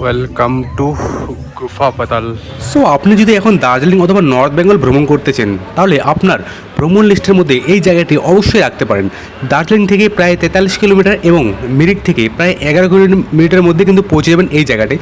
Welcome to গুফা পাতাল। So আপনি যদি এখন দার্জিলিং অথবা নর্থ বেঙ্গল ভ্রমণ করতেছেন তাহলে আপনার ভ্রমণ লিস্টের মধ্যে এই জায়গাটি অবশ্যই রাখতে পারেন। দার্জিলিং থেকে প্রায় 43 কিলোমিটার এবং মিরিক থেকে প্রায় 11 কিলোমিটারের মধ্যে কিন্তু পৌঁছে যাবেন এই জায়গাটি।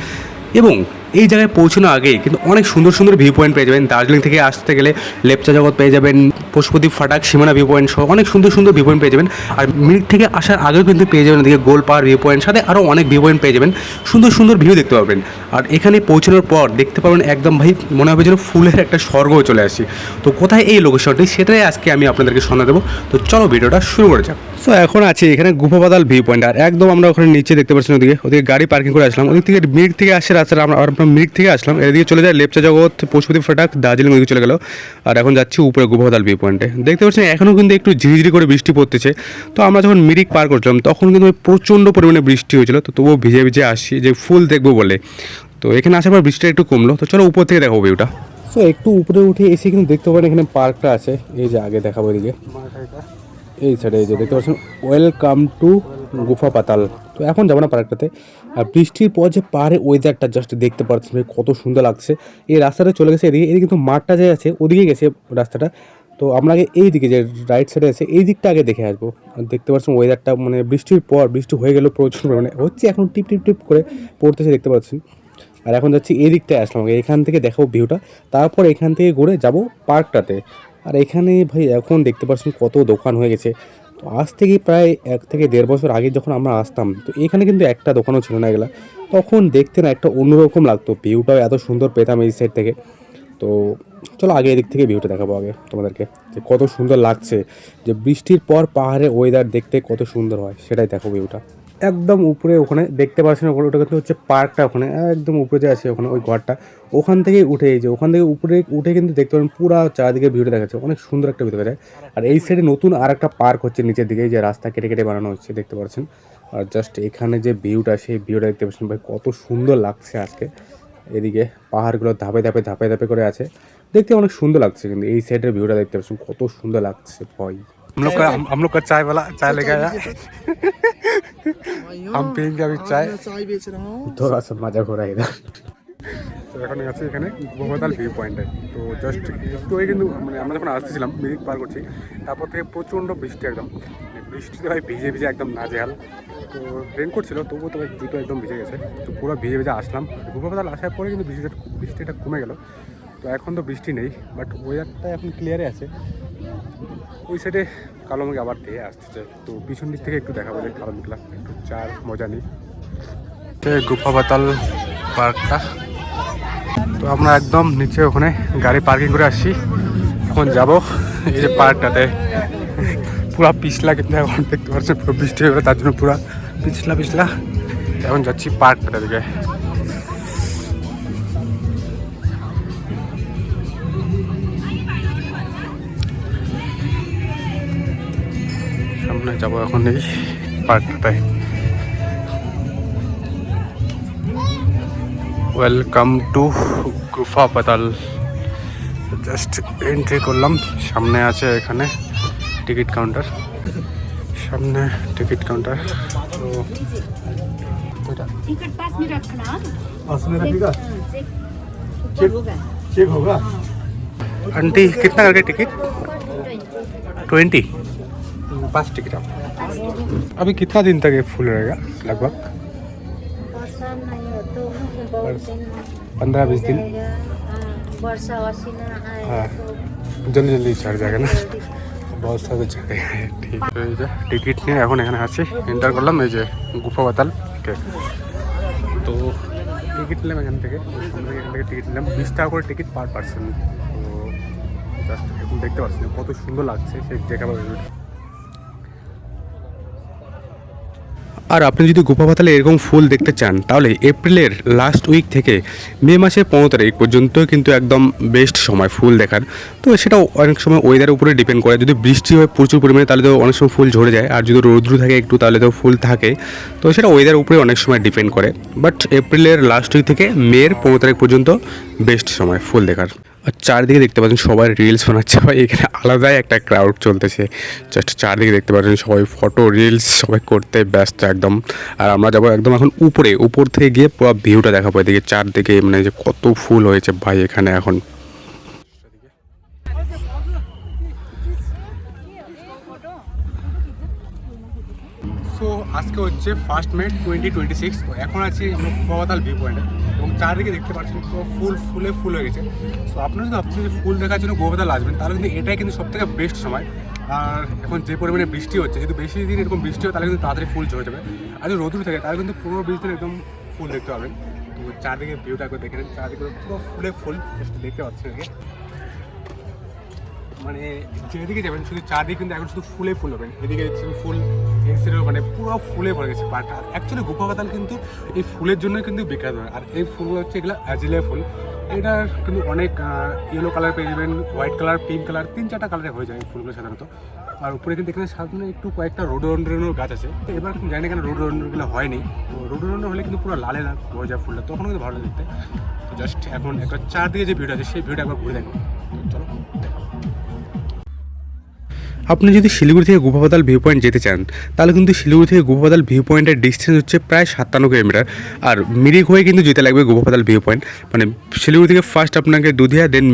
এবং এই জায়গায় পৌঁছানোর আগেই কিন্তু অনেক সুন্দর সুন্দর ভিউ পয়েন্ট পেয়ে যাবেন। দার্জিলিং থেকে আসতে গেলে লেপচা জগৎ পেয়ে যাবেন, পশুপতি ফাটাক, সীমানা ভিউ পয়েন্ট সহ অনেক সুন্দর সুন্দর ভিউ পয়েন্ট পেয়ে যাবেন। আর মিরিক থেকে আসার আগেও কিন্তু পেয়ে যাবেন এদিকে গোলপাহাড় ভিউ পয়েন্ট, সাথে আরও অনেক ভিউ পয়েন্ট পেয়ে যাবেন, সুন্দর সুন্দর ভিউ দেখতে পাবেন। আর এখানে পৌঁছানোর পর দেখতে পাবেন একদম ভাই মনে হবে যেন ফুলের একটা স্বর্গও চলে আসি। তো কোথায় এই লোকেশনটি সেটাই আজকে আমি আপনাদেরকে শোনা দেবো। তো চলো ভিডিওটা শুরু করে যাক। সো এখন আছি এখানে গুফা পাতাল ভিউ পয়েন্ট। আর একদম আমরা ওখানে নিচে দেখতে পাচ্ছি ওদিকে গাড়ি পার্কিং করে আসলাম। ওদিক থেকে মিরিক থেকে আসছে রাস্তাটা, আমরা মিরিক থেকে আসলাম, এদিকে চলে যায় লেপচা জগৎ, পশুপতি ফাটাক, দার্জিলিং ওদিকে চলে গেল। আর এখন যাচ্ছি উপরে গুফা পাতাল ভিউ পয়েন্টে। দেখতে পাচ্ছেন এখনও কিন্তু একটু ঝিরিঝিরি করে বৃষ্টি পড়তেছে। তো আমরা যখন মিরিক পার করছিলাম তখন কিন্তু প্রচণ্ড পরিমাণে বৃষ্টি হয়েছিল। তো তবুও ভিজে ভিজে আসি যে ফুল দেখবো বলে। তো এখানে আসার পর বৃষ্টিটা একটু কমলো। তো চলো উপর থেকে দেখাবো ভিউটা। তো একটু উপরে উঠে এসে কিন্তু দেখতে পাবেন এখানে পার্কটা আছে। এই যে আগে দেখাবো এদিকে এই সাইডে, এই যে দেখতে পাচ্ছেন ওয়েলকাম টু গুফা পাতাল। তো এখন যাবো না পার্কটাতে। আর বৃষ্টির পর যে পাহাড়ে ওয়েদারটা জাস্ট দেখতে পাচ্ছেন কত সুন্দর লাগছে। এই রাস্তাটা চলে গেছে এদিকে, এদিকে কিন্তু মাঠটা যে আছে ওদিকে গেছে রাস্তাটা। তো আমরা আগে এই দিকে যে রাইট সাইডে আছে এই দিকটা আগে দেখে আসবো। দেখতে পাচ্ছেন ওয়েদারটা মানে বৃষ্টির পর বৃষ্টি হয়ে গেল প্রচুর পরিমাণে হচ্ছে, এখন টিপ টিপ টিপ করে পড়তেছে দেখতে পাচ্ছেন। আর এখন যাচ্ছি এই দিকটায় আসলাম, এখান থেকে দেখাবো ভিউটা, তারপর এখান থেকে ঘুরে যাব পার্কটাতে। আর এখানে ভাই এখন দেখতে পাচ্ছেন কত দোকান হয়ে গেছে। তো আজ থেকে প্রায় 1 থেকে 1.5 বছর আগে যখন আমরা আসতাম তো এখানে কিন্তু একটা দোকানও ছিল না এগুলা। তখন দেখতে না একটা অন্যরকম লাগতো, ভিউটাও এত সুন্দর পেতাম এই সাইড থেকে। তো চলো আগে এদিক থেকে ভিউটা দেখাবো আগে তোমাদেরকে, যে কত সুন্দর লাগছে, যে বৃষ্টির পর পাহাড়ে ওয়েদার দেখতে কত সুন্দর হয় সেটাই দেখো ভিউটা। একদম উপরে ওখানে দেখতে পাচ্ছেন ওটা কিন্তু হচ্ছে পার্কটা, ওখানে একদম উপরে যে আছে ওখানে ওই ঘরটা, ওখান থেকে উঠে এই যে ওখান থেকে উপরে উঠে কিন্তু দেখতে পারেন পুরো চারদিকে ভিউটা দেখাচ্ছে, অনেক সুন্দর একটা ভিউ দেখা যায়। আর এই সাইডে নতুন আর একটা পার্ক হচ্ছে নিচের দিকে, যে রাস্তা কেটে কেটে বানানো হচ্ছে দেখতে পাচ্ছেন। আর জাস্ট এখানে যে ভিউটা সেই ভিউটা দেখতে পাচ্ছেন ভাই কত সুন্দর লাগছে আজকে। এদিকে পাহাড়গুলো ধাপে ধাপে ধাপে ধাপে করে আছে, দেখতে অনেক সুন্দর লাগছে। কিন্তু এই সাইডের ভিউটা দেখতে পাচ্ছেন কত সুন্দর লাগছে ভাই। हम लोग का चाय वाला चाय लेके आया, हम पियेंगे अभी चाय बेच रहा हूँ, थोड़ा सा मजा हो रहा है इधर। তো এখন আছে এখানে গোপাতাল ভিউ পয়েন্টে। তো জাস্ট একটু কিন্তু মানে আমরা যখন আসতেছিলাম মিরিক পার করছি তারপর থেকে প্রচণ্ড বৃষ্টি, একদম বৃষ্টিতে ভাই ভিজে ভিজে একদম নাজেহাল। তো রেনকোট ছিল তবুও তো জুতো একদম ভিজে গেছে। তো পুরো ভিজে ভিজে আসলাম গোপাতাল, আসার পরে কিন্তু বৃষ্টিটা কমে গেল। তো এখন তো বৃষ্টি নেই, বাট ওয়েদারটা এখন ক্লিয়ারে আছে। ওই সাইডে কালো মেঘ আবার ধেয়ে আসতেছে। তো পিছন দিক থেকে একটু দেখাবো যে কালো মেঘলা একটু চার মজা নেই। গুফা পাতাল পার্কটা, তো আমরা একদম নিচে ওখানে গাড়ি পার্কিং করে আসছি। এখন যাব এই যে পার্কটাতে, পুরো পিছলা কিন্তু এখন দেখতে পাচ্ছেন পুরো বৃষ্টি হয়ে গেলো, তার জন্য পুরো পিছলা পিছলা। এখন যাচ্ছি পার্কটাতে দিকে। সামনে যাবো এখন এই পার্কটাতে। ওয়েলকাম টু গুফা পাতাল। জাস্ট এন্ট্রি করলাম, সামনে আছে এখানে টিকিট কাউন্টার, সামনে টিকিট কাউন্টার। तो टिकट पास में रखना, पास में रखिएगा, चेक होगा। चेक होगा। आंटी कितना करके टिकट? 20 5 टिकट। आप अभी कितना दिन तक ये फुल रहेगा लगभग? 15-20 दिन। वर्षा वसीना है, हाँ जल्दी जल्दी चढ़ जाएगा ना, बहुत सारे जगह है। ठीक है, এই যে টিকিট নিয়ে এখন এখানে আছি, এন্টার করলাম এই যে গুফা পাতাল। তো টিকিট নিলাম এখান থেকে টিকিট নিলাম 20 টাকা করে টিকিট পার পার্সন। তো জাস্ট এখন দেখতে পাচ্ছি কত সুন্দর লাগছে সেই জায়গা। আর আপনি যদি গুফা পাতালে এরকম ফুল দেখতে চান তাহলে এপ্রিলের লাস্ট উইক থেকে মে মাসের 15 তারিখ পর্যন্ত কিন্তু একদম বেস্ট সময় ফুল দেখার। তো সেটাও অনেক সময় ওয়েদারের উপরে ডিপেন্ড করে, যদি বৃষ্টি হয় প্রচুর পরিমাণে তাহলে তো অনেক সময় ফুল ঝরে যায়, আর যদি রৌদ্র থাকে একটু তাহলে তো ফুল থাকে। তো সেটা ওয়েদারের উপরে অনেক সময় ডিপেন্ড করে, বাট এপ্রিলের লাস্ট উইক থেকে মের 15 তারিখ পর্যন্ত বেস্ট সময় ফুল দেখার। আর চারদিকে দেখতে পাচ্ছেন সবাই রিলস বানাচ্ছে, ভাই এখানে আলাদাই একটা ক্রাউড চলতেছে। জাস্ট চারদিকে দেখতে পাচ্ছেন সবাই ফটো রিলস সবাই করতে ব্যস্ত একদম। আর আমরা যাবো একদম এখন উপর থেকে গিয়ে পুরো ভিউটা দেখাবো, এদিকে চারদিকে মানে যে কত ফুল হয়েছে ভাই এখানে এখন। সো আজকে হচ্ছে 1 মে 2026। তো এখন আছি আমরা কুয়াবাতাল ভিউ পয়েন্টে এবং চারিদিকে দেখতে পাচ্ছেন পুরো ফুল হয়ে গেছে। সো আপনারা যদি ভাবছেন যে ফুল দেখার জন্য কুয়াবাতাল আসবেন, তাহলে কিন্তু এটাই কিন্তু সবথেকে বেস্ট সময়। আর এখন যে পরিমাণে বৃষ্টি হচ্ছে, যদি বেশি দিন এরকম বৃষ্টি হয় তাহলে কিন্তু তাড়াতাড়ি ফুল ঝরে যাবে। আর যদি রোদুর থাকে তাহলে কিন্তু পুরো বৃষ্টিতে একদম ফুল দেখতে পাবেন। তো চারদিকে ভিউটা একবার দেখে নেন, চারদিকে পুরো ফুল দেখতে পাচ্ছেন এদিকে। মানে যেদিকে যাবেন শুধু চারদিকে কিন্তু এখন শুধু ফুল হবেন। এদিকে দেখছেন ফুল, মানে পুরো ফুলে ভরে গেছে পাটা। অ্যাকচুয়ালি গোপাবাতাল কিন্তু এই ফুলের জন্যই কিন্তু বিখ্যাত হয়। আর এই ফুলগুলো হচ্ছে এগুলো অ্যাজিলিয়া ফুল। এটার কিন্তু অনেক ইয়েলো কালার পেয়ে যাবেন, হোয়াইট কালার, পিঙ্ক কালার, 3-4টা কালারে হয়ে যায় এই ফুলগুলো সাধারণত। আর উপরে কিন্তু এখানে সামনে একটু কয়েকটা রোডোডেনড্রনের গাছ আছে। এবার কিন্তু জানি না কেন রোডোডেনড্রনগুলো হয়নি। তো রোডোডেনড্রন হলে কিন্তু পুরো লালে হয়ে যায় ফুলটা, তখন কিন্তু ভালো লাগে দেখতে। তো জাস্ট এখন একটা চারদিকে যে ভিউটা আছে সেই ভিউটা একবার ঘুরে দেখো। চলো দেখো। আপনি যদি শিলিগুড়ি থেকে গোপাবাতাল ভিউ পয়েন্ট যেতে চান, তাহলে কিন্তু শিলিগুড়ি থেকে গোপাবাতাল ভিউ পয়েন্টের ডিস্টেন্স হচ্ছে প্রায় 57 কিলোমিটার। আর মিরিক হয়ে কিন্তু যেতে লাগবে গোপাবাতাল ভিউ পয়েন্ট। মানে শিলিগুড়ি থেকে ফার্স্ট আপনাকে দুধিয়া, দেন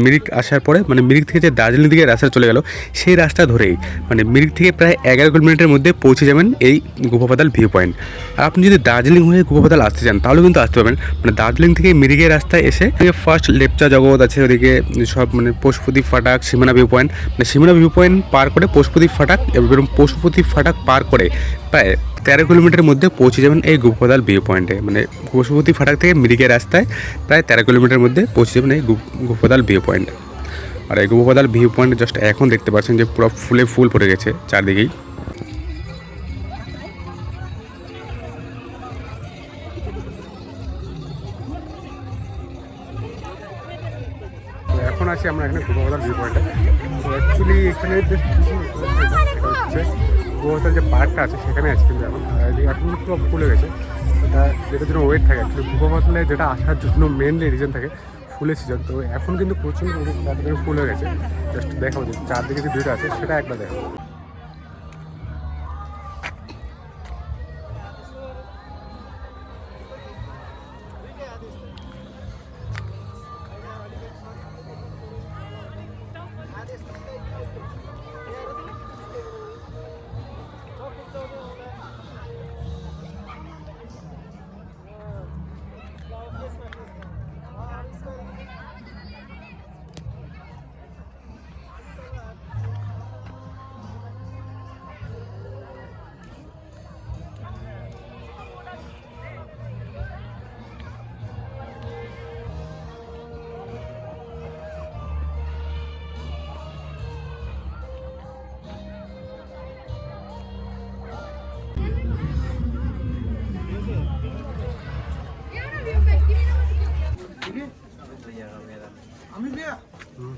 মিরিক আসার পরে মানে মিরিক থেকে যে দার্জিলিং দিকে রাস্তা চলে গেল, সেই রাস্তা ধরেই মানে মিরিক থেকে প্রায় 11 কিলোমিটারের মধ্যে পৌঁছে যাবেন এই গোপাবাতাল ভিউ পয়েন্ট। আর আপনি যদি দার্জিলিং হয়ে গোপাবাতাল আসতে চান, তাহলে কিন্তু আসতে পারবেন। মানে দার্জিলিং থেকে মিরিকের রাস্তায় এসে ফার্স্ট লেপচা জগৎ আছে, ওদিকে সব মানে পশুপতি ফাটাক, সীমানা ভিউ পয়েন্ট, মানে সীমানা ভিউ পয়েন্ট পার করে পশুপতি ফাটাক এবং পশুপতি ফাটাক পার করে প্রায় 13 কিলোমিটারের মধ্যে পৌঁছে যাবেন এই গোপাবাতাল ভিউ পয়েন্টে। মানে পশুপতি ফাটাক থেকে মিরিকের রাস্তায় প্রায় 13 কিলোমিটারের মধ্যে পৌঁছে যাবেন এই গোপাবাতাল ভিউ পয়েন্টে। আর এই গোপাবাতাল ভিউ পয়েন্টে জাস্ট এখন দেখতে পাচ্ছেন যে পুরো ফুল ভরে গেছে চারদিকেই। এখন আছি আমরা এখানে গোপাবাতাল ভিউ পয়েন্টে। তো অ্যাকচুয়ালি এখানে যে এটা হচ্ছে গোপাবাতাল যে পার্কটা আছে সেখানে আছে, কিন্তু এখন পুরো ফুল হয়ে গেছে। এটা যেটার জন্য ওয়েট থাকে অ্যাকচুয়ালি গোপাবাতালে, যেটা আসার জন্য মেনলি রিজন থাকে ফুলের সিজন। তো এখন কিন্তু প্রচুর ফুল হয়ে গেছে। জাস্ট দেখাবো যে চারদিকে যে ভিউটা আছে সেটা একবার দেখাবো।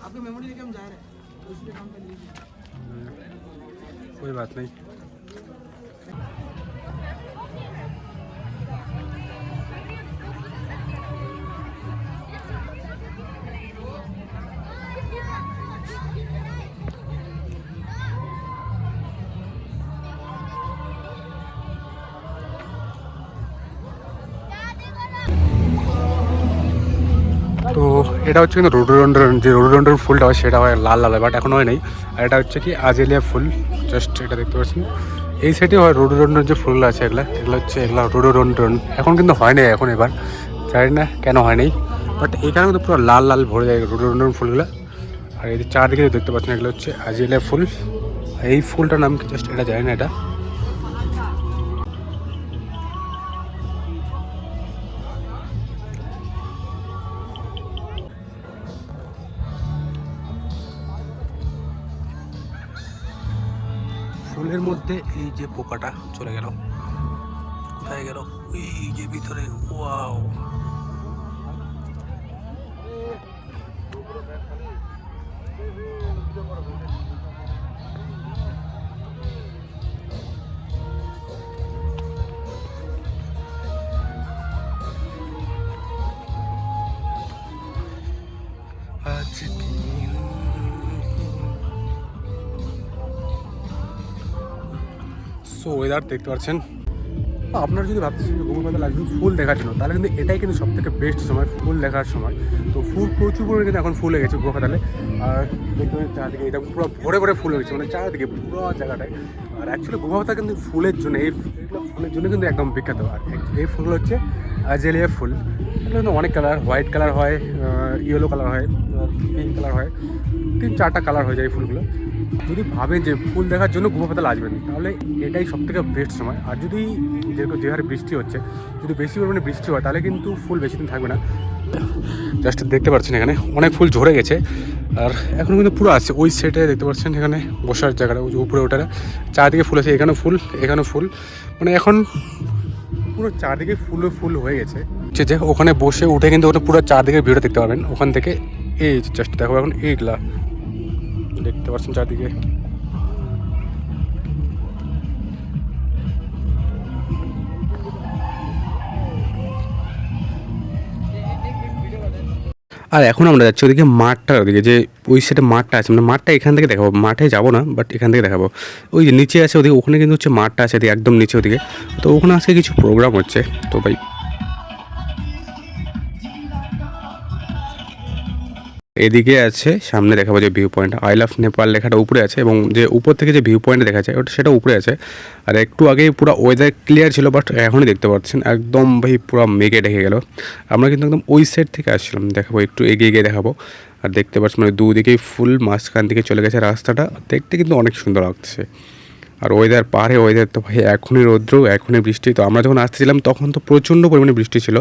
आपके मेमोरी लेके हम जा रहे हैं, उसके काम कर लीजिए। कोई बात नहीं। তো এটা হচ্ছে কিন্তু রোডোডেনড্রন ফুলটা হয় সেটা হয় লাল লাল, বাট এখন হয় নাই। আর এটা হচ্ছে কি আজেলিয়া ফুল, জাস্ট এটা দেখতে পাচ্ছেন। এই সাইডে হয় রোডোডেনড্রন যে ফুলগুলো আছে এগুলো হচ্ছে রোডোডেনড্রন। এখন কিন্তু হয় নাই, এখন এবার জানি না কেন হয় নাই, বাট এখানে কিন্তু পুরো লাল ভরে যায় রোডোডেনড্রন ফুলগুলো। আর এই চারদিকে দেখতে পাচ্ছেন এগুলো হচ্ছে আজেলিয়া ফুল। এই ফুলটার নাম কি জাস্ট এটা জানি না। এটা ফুলের মধ্যে এই যে পোকাটা চলে গেল, কোথায় গেল? এই যে ভিতরে, ওয়াও। সো ওয়েদার দেখতে পাচ্ছেন। আপনারা যদি ভাবছেন যে গোবর পাতাল আসবেন ফুল দেখার জন্য, তাহলে কিন্তু এটাই কিন্তু সব থেকে বেস্ট সময় ফুল দেখার সময়। তো ফুল প্রচুর পরিমাণে কিন্তু এখন ফুল হয়ে গেছে গোবর পাতালে। আর দেখতে পাচ্ছেন চারদিকে এটা পুরো ভরে ভরে ফুল হয়েছে, মানে চারদিকে পুরো জায়গাটায়। আর অ্যাকচুয়ালি গোবর পাতা কিন্তু ফুলের জন্য, এইগুলো ফুলের জন্য কিন্তু একদম বিখ্যাত। আর এই ফুলগুলো হচ্ছে আজেলিয়া ফুল। এগুলো কিন্তু অনেক কালার, হোয়াইট কালার হয়, ইয়েলো কালার হয়, পিঙ্ক কালার হয়, 3-4টা কালার হয়ে যায় এই ফুলগুলো। যদি ভাবেন যে ফুল দেখার জন্য গোবর পাতাল আসবেন, তাহলে এটাই সবথেকে বেস্ট সময়। আর যদি যেরকম যে হারে বৃষ্টি হচ্ছে, যদি বেশি পরিমাণে বৃষ্টি হয়, তাহলে কিন্তু ফুল বেশি দিন থাকবে না। জাস্ট দেখতে পাচ্ছেন এখানে অনেক ফুল ঝরে গেছে, আর এখন কিন্তু পুরো আছে। ওই সেটে দেখতে পাচ্ছেন এখানে বসার জায়গাটা, ওই যে উপরে ওঠাটা, চারদিকে ফুল আছে, এখানেও ফুল, এখানেও ফুল, মানে এখন পুরো চারদিকে ফুল হয়ে গেছে। যে ওখানে বসে উঠে কিন্তু ওটা পুরো চারদিকে ভিউটা দেখতে পারবেন ওখান থেকে। এই জাস্ট দেখো এখন এইগুলা দেখতে পাচ্ছেন চারদিকে। আর এখন আমরা যাচ্ছি ওদিকে মাঠটার ওদিকে, যে ওই সাইডে মাঠটা আছে, মানে মাঠটা এখান থেকে দেখাবো, মাঠে যাবো না, বাট এখান থেকে দেখাবো। ওই যে নিচে আছে ওদিকে, ওখানে কিন্তু হচ্ছে মাঠটা আছে এদিকে একদম নিচে ওদিকে। তো ওখানে আজকে কিছু প্রোগ্রাম হচ্ছে। তো ভাই এদিকে আছে সামনে দেখাবো যে view point, I love Nepal লেখাটা উপরে আছে, এবং যে উপর থেকে যে ভিউ পয়েন্ট দেখা যায় ওটা সেটা উপরে আছে। আর একটু আগেই পুরো ওয়েদার ক্লিয়ার ছিল, বাট এখনই দেখতে পাচ্ছেন একদম ভাই পুরো মেঘে ঢেকে গেল। আমরা কিন্তু একদম ওই সাইড থেকে আসছিলাম, দেখাবো একটু এগিয়ে গিয়ে দেখাবো। আর দেখতে পাচ্ছেন মানে দুদিকেই ফুল, মাঝখান থেকে চলে গেছে রাস্তাটা, দেখতে কিন্তু অনেক সুন্দর লাগছে। আর ওয়েদার পাহাড়ে ওয়েদার তো ভাই এখনই রৌদ্র, এখনই বৃষ্টি। তো আমরা যখন আসতেছিলাম তখন তো প্রচণ্ড পরিমাণে বৃষ্টি ছিল,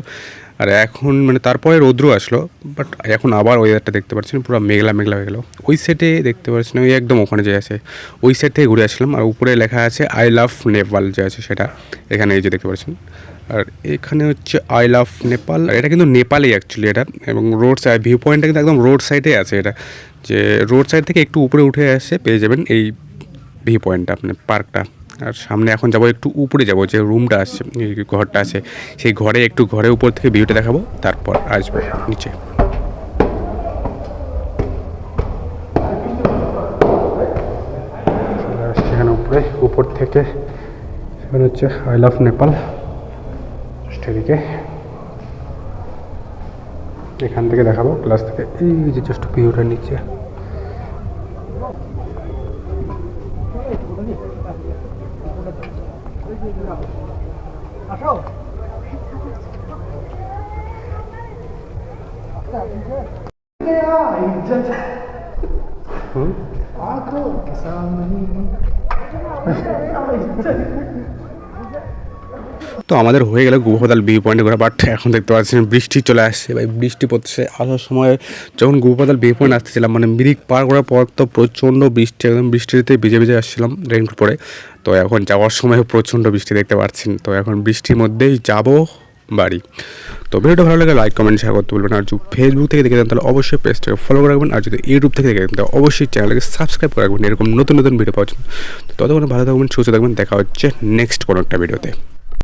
আর এখন মানে তারপরে রৌদ্র আসলো, বাট এখন আবার ওয়েদারটা দেখতে পাচ্ছেন পুরো মেঘলা মেঘলা হয়ে গেলো। ওই সাইডে দেখতে পাচ্ছেন ওই একদম ওখানে যে আছে ওই সাইড থেকে ঘুরে আসলাম। আর উপরে লেখা আছে আই লাভ নেপাল যে আছে সেটা, এখানে এই যে দেখতে পাচ্ছেন। আর এখানে হচ্ছে আই লাভ নেপাল, এটা কিন্তু নেপালেই অ্যাকচুয়ালি এটা। এবং রোড সাইড ভিউ পয়েন্টটা কিন্তু একদম রোড সাইডে আছে এটা, যে রোড সাইড থেকে একটু উপরে উঠে আসে পেয়ে যাবেন এই ভিউ পয়েন্টটা, আপনার পার্কটা। আর সামনে এখন যাবো একটু উপরে, যাব যে রুমটা আছে, এই ঘরটা আছে, সেই ঘরে একটু ঘরের উপর থেকে ভিউটা দেখাবো, তারপর আসবো নিচে। সেখানে উপর থেকে সেখানে হচ্ছে আই লাভ নেপাল এদিকে, এখান থেকে দেখাবো ক্লাস থেকে। এই যে জাস্ট ভিউটা নিচে। তো আমাদের হয়ে গেল গোবর পাতাল ভিউ পয়েন্টে ঘোরা, বাট এখন দেখতে পাচ্ছেন বৃষ্টি চলে আসছে ভাই, বৃষ্টি পড়ছে। আসার সময় যখন গোবর পাতাল ভিউ পয়েন্ট আসতেছিলাম, মানে মিরিক পার করার পর তো প্রচণ্ড বৃষ্টি, একদম বৃষ্টিতে ভিজে ভিজে আসছিলাম রেইনকোট পরে। তো এখন যাওয়ার সময় প্রচণ্ড বৃষ্টি দেখতে পাচ্ছেন। তো এখন বৃষ্টির মধ্যেই যাব বাড়ি। তো ভিডিওটা ভালো লাগে লাইক কমেন্ট শেয়ার করতে বলবেন। আর যদি ফেসবুক থেকে দেখে দেন তাহলে অবশ্যই পেজটাকে ফলো করে রাখবেন, আর যদি ইউটিউব থেকে দেখে দেন তাহলে অবশ্যই চ্যানেলটাকে সাবস্ক্রাইব করে রাখবেন এরকম নতুন নতুন ভিডিও পাওয়ার জন্য। তো ততক্ষণ ভালো থাকবেন, সুস্থ থাকবেন, দেখা হচ্ছে নেক্সট কোনো একটা ভিডিওতে।